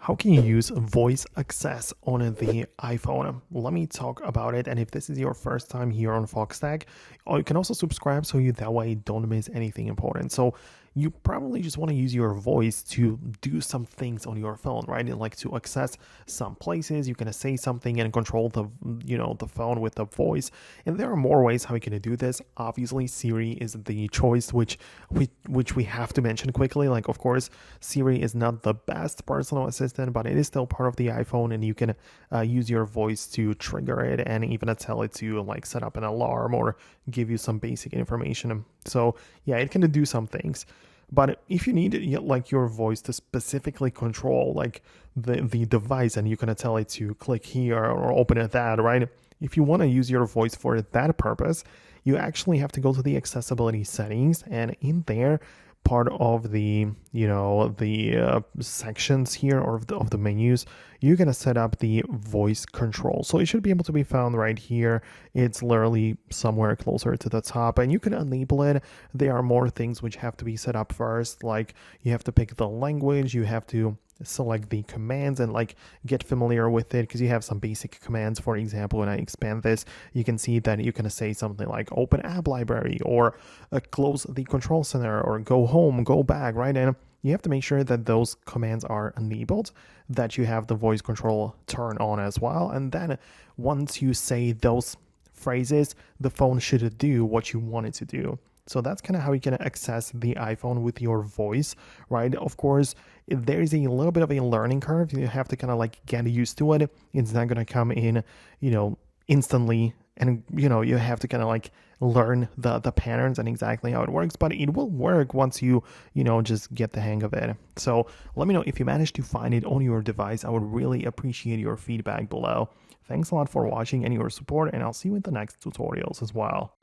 How can you use voice access on the iPhone? Let me talk about it. And if this is your first time here on Foxtecc, or you can also subscribe so you that way don't miss anything important. So you probably just want to use your voice to do some things on your phone, right? And like to access some places, you can say something and control the phone with the voice. And there are more ways how you can do this. Obviously, Siri is the choice, which we have to mention quickly. Like, of course, Siri is not the best personal assistant, but it is still part of the iPhone, and you can use your voice to trigger it and even tell it to like set up an alarm or give you some basic information. So yeah, it can do some things. But if you need like your voice to specifically control like the device, and you're gonna tell it to click here or open at that, right? If you want to use your voice for that purpose, you actually have to go to the accessibility settings, and in there, part of the sections here or of the menus, you're going to set up the voice control. So it should be able to be found right here. It's literally somewhere closer to the top, and you can enable it. There are more things which have to be set up first, like you have to pick the language, you have to select the commands and like get familiar with it, because you have some basic commands. For example, when I expand this, you can see that you can say something like open app library, or close the control center, or go home, go back, right? And you have to make sure that those commands are enabled, that you have the voice control turned on as well. And then once you say those phrases, the phone should do what you want it to do. So that's kind of how you can access the iPhone with your voice, right? Of course, there is a little bit of a learning curve. You have to kind of like get used to it. It's not going to come in, instantly. And, you have to kind of like learn the patterns and exactly how it works. But it will work once you, just get the hang of it. So let me know if you manage to find it on your device. I would really appreciate your feedback below. Thanks a lot for watching and your support, and I'll see you in the next tutorials as well.